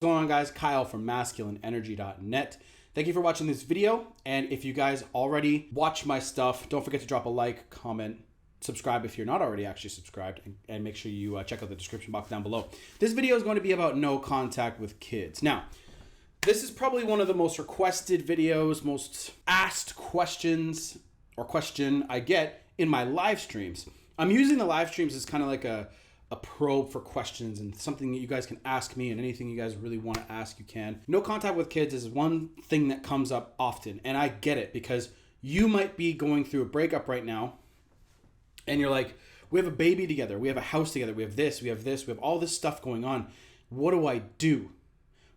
What's going on, guys? Kyle from masculineenergy.net. Thank you for watching this video, and if you guys already watch my stuff, don't forget to drop a like, comment, subscribe if you're not already actually subscribed, and make sure you check out the description box down below. This video is going to be about no contact with kids. Now, this is probably one of the most requested videos, most asked questions or question I get in my live streams. I'm using the live streams as kind of like a probe for questions and something that you guys can ask me, and anything you guys really want to ask, you can. No contact with kids is one thing that comes up often, and I get it, because you might be going through a breakup right now and you're like, we have a baby together, we have a house together, we have this, we have this, we have all this stuff going on. What do I do?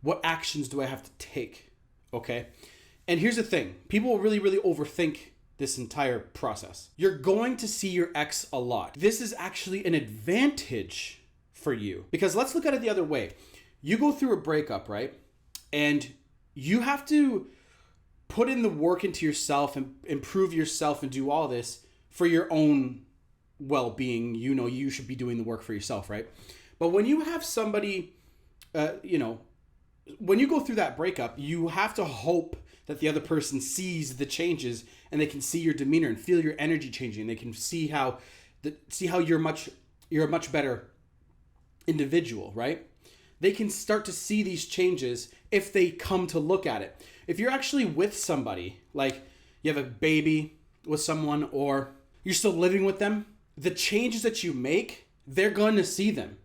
What actions do I have to take? Okay. And here's the thing. People really overthink this entire process. You're going to see your ex a lot. This is actually an advantage for you, because let's look at it the other way. You go through a breakup, right? And you have to put in the work into yourself and improve yourself and do all this for your own well-being. You know, you should be doing the work for yourself, right? But when you have somebody, when you go through that breakup, you have to hope that the other person sees the changes, and they can see your demeanor and feel your energy changing. They can see how you're a much better individual, right? They can start to see these changes if they come to look at it. If you're actually with somebody, like you have a baby with someone or you're still living with them, the changes that you make, they're going to see them.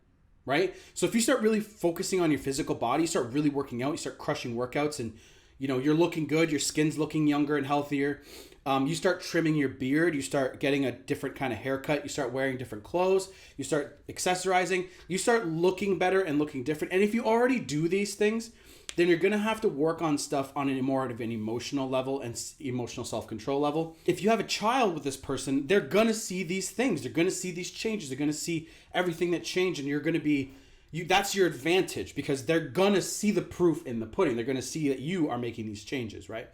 Right? So if you start really focusing on your physical body, you start really working out, you start crushing workouts, and you're looking good, your skin's looking younger and healthier. You start trimming your beard, you start getting a different kind of haircut, you start wearing different clothes, you start accessorizing, you start looking better and looking different. And if you already do these things, then you're going to have to work on stuff on a more of an emotional level and emotional self-control level. If you have a child with this person, they're going to see these things. They're going to see these changes. They're going to see everything that changed, and you're going to be, that's your advantage, because they're going to see the proof in the pudding. They're going to see that you are making these changes, right?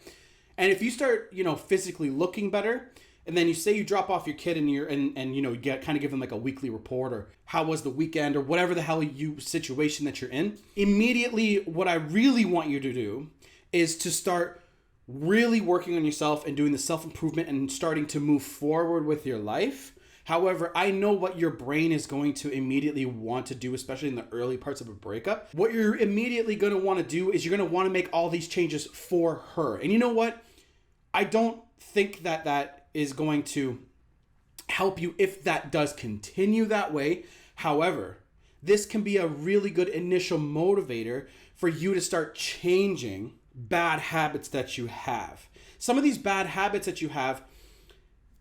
And if you start, physically looking better, and then you say you drop off your kid and you get kind of give them like a weekly report, or how was the weekend, or whatever the hell situation that you're in. Immediately, what I really want you to do is to start really working on yourself and doing the self-improvement and starting to move forward with your life. However, I know what your brain is going to immediately want to do, especially in the early parts of a breakup. What you're immediately going to want to do is you're going to want to make all these changes for her. And you know what? I don't think that is going to help you if that does continue that way. However, this can be a really good initial motivator for you to start changing bad habits that you have. Some of these bad habits that you have,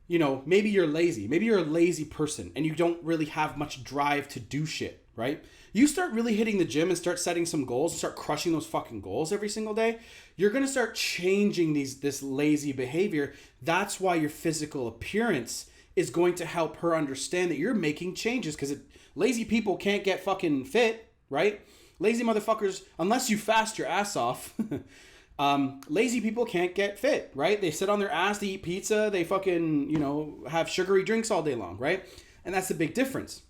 maybe you're lazy. Maybe you're a lazy person and you don't really have much drive to do shit, right? You start really hitting the gym and start setting some goals and start crushing those fucking goals every single day. You're going to start changing this lazy behavior. That's why your physical appearance is going to help her understand that you're making changes, because lazy people can't get fucking fit, right? Lazy motherfuckers, unless you fast your ass off, lazy people can't get fit, right? They sit on their ass, they eat pizza, they fucking, have sugary drinks all day long, right? And that's the big difference.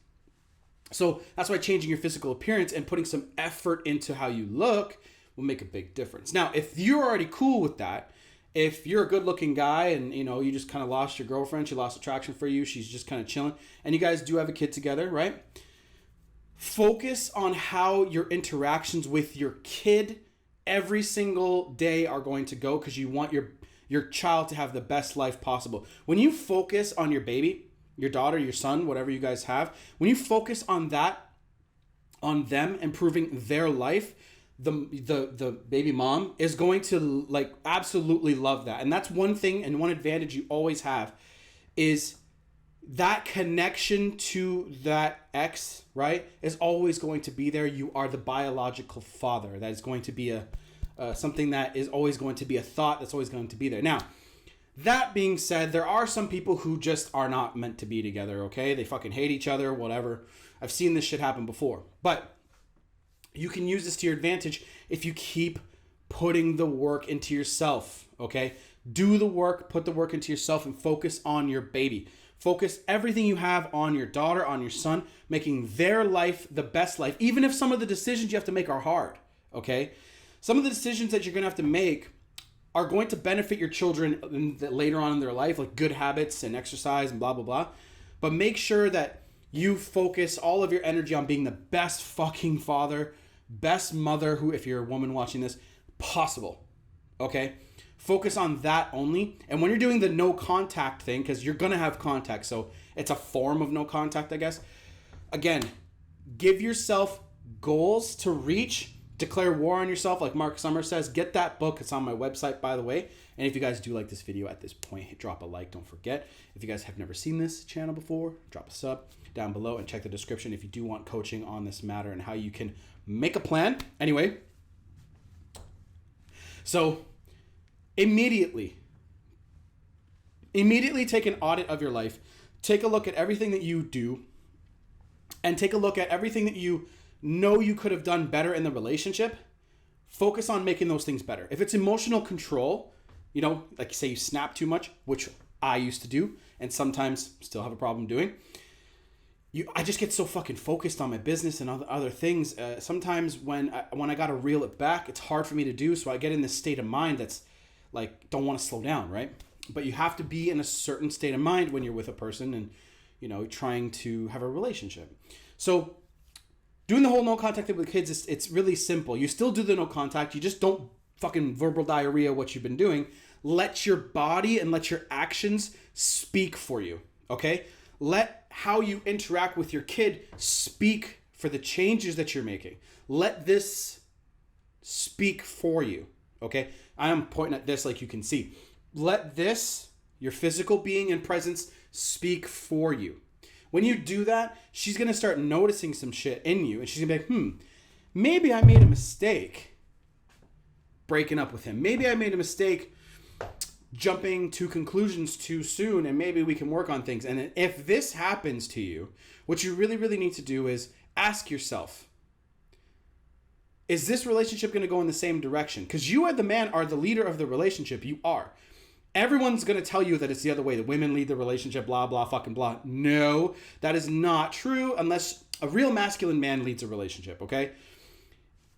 So that's why changing your physical appearance and putting some effort into how you look will make a big difference. Now, if you're already cool with that, if you're a good looking guy and, you just kind of lost your girlfriend, she lost attraction for you, she's just kind of chilling, and you guys do have a kid together, right? Focus on how your interactions with your kid every single day are going to go, because you want your child to have the best life possible. When you focus on your baby, your daughter, your son, whatever you guys have, when you focus on that, on them improving their life, the baby mom is going to absolutely love that. And that's one thing and one advantage you always have, is that connection to that ex, right, is always going to be there. You are the biological father. That is going to be something that is always going to be a thought that's always going to be there. Now, that being said, there are some people who just are not meant to be together, okay? They fucking hate each other, whatever. I've seen this shit happen before. But you can use this to your advantage if you keep putting the work into yourself, okay? Do the work, put the work into yourself, and focus on your baby. Focus everything you have on your daughter, on your son, making their life the best life, even if some of the decisions you have to make are hard, Okay? Some of the decisions that you're going to have to make are going to benefit your children later on in their life, like good habits and exercise and blah, blah, blah. But make sure that you focus all of your energy on being the best fucking father, best mother, who, if you're a woman watching this, possible. Okay? Focus on that only. And when you're doing the no contact thing, because you're going to have contact, so it's a form of no contact, I guess. Again, give yourself goals to reach. Declare war on yourself, like Mark Summers says. Get that book. It's on my website, by the way. And if you guys do like this video at this point, drop a like. Don't forget. If you guys have never seen this channel before, drop a sub down below and check the description if you do want coaching on this matter and how you can make a plan. Anyway, so immediately take an audit of your life. Take a look at everything that you do and take a look at everything that you know you could have done better in the relationship. Focus on making those things better. If it's emotional control, like say you snap too much, which I used to do and sometimes still have a problem doing. I just get so fucking focused on my business and other things. Sometimes when I got to reel it back, it's hard for me to do. So I get in this state of mind that's like, don't want to slow down, right? But you have to be in a certain state of mind when you're with a person and, trying to have a relationship. So doing the whole no contact thing with kids, it's really simple. You still do the no contact. You just don't fucking verbal diarrhea what you've been doing. Let your body and let your actions speak for you, okay? Let how you interact with your kid speak for the changes that you're making. Let this speak for you, okay? I am pointing at this like you can see. Let this, your physical being and presence, speak for you. When you do that, she's going to start noticing some shit in you. And she's going to be like, maybe I made a mistake breaking up with him. Maybe I made a mistake jumping to conclusions too soon. And maybe we can work on things. And if this happens to you, what you really, really need to do is ask yourself, is this relationship going to go in the same direction? Because you, as the man, are the leader of the relationship. You are. Everyone's going to tell you that it's the other way. The women lead the relationship, blah, blah, fucking blah. No, that is not true unless a real masculine man leads a relationship, okay?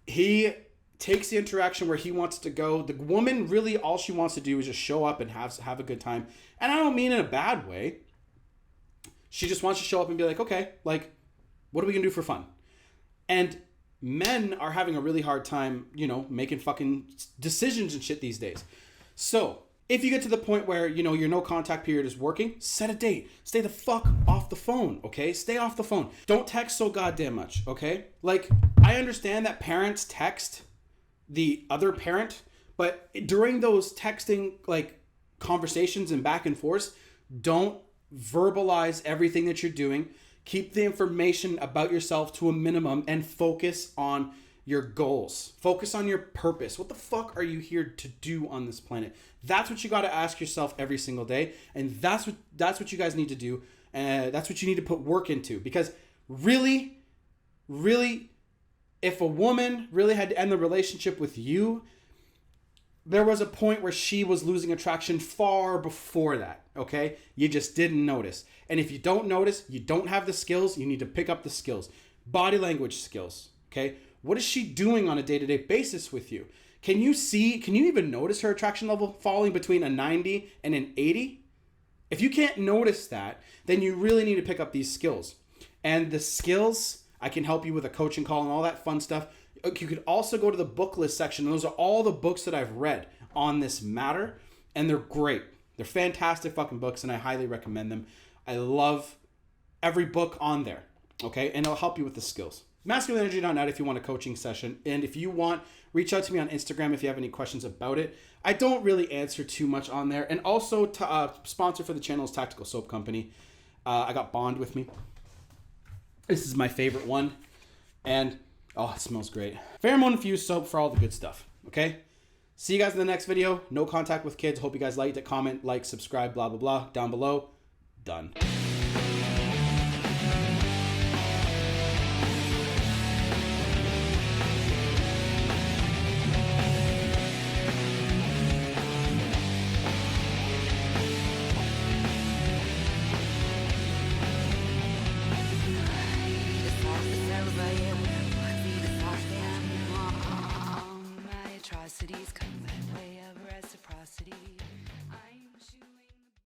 He takes the interaction where he wants to go. The woman, really, all she wants to do is just show up and have a good time. And I don't mean in a bad way. She just wants to show up and be like, okay, like, what are we going to do for fun? And men are having a really hard time, making fucking decisions and shit these days. So if you get to the point where, your no contact period is working, set a date. Stay the fuck off the phone, okay? Stay off the phone. Don't text so goddamn much, okay? Like, I understand that parents text the other parent, but during those texting, like, conversations and back and forth, don't verbalize everything that you're doing. Keep the information about yourself to a minimum and focus on your goals. Focus on your purpose. What the fuck are you here to do on this planet? That's what you got to ask yourself every single day. And that's what you guys need to do. That's what you need to put work into. Because really, if a woman really had to end the relationship with you, there was a point where she was losing attraction far before that, okay? You just didn't notice. And if you don't notice, you don't have the skills, you need to pick up the skills. Body language skills, okay? What is she doing on a day-to-day basis with you? Can you even notice her attraction level falling between a 90 and an 80? If you can't notice that, then you really need to pick up these skills. And the skills, I can help you with a coaching call and all that fun stuff. You could also go to the book list section. Those are all the books that I've read on this matter, and they're great. They're fantastic fucking books, and I highly recommend them. I love every book on there, okay? And it'll help you with the skills. MasculineEnergy.net if you want a coaching session. And if you want, reach out to me on Instagram if you have any questions about it. I don't really answer too much on there. And also, sponsor for the channel is Tactical Soap Company. I got Bond with me. This is my favorite one. And, oh, it smells great. Pheromone-infused soap for all the good stuff, okay? See you guys in the next video. No contact with kids. Hope you guys liked it. Comment, like, subscribe, blah, blah, blah. Down below. Done. complexities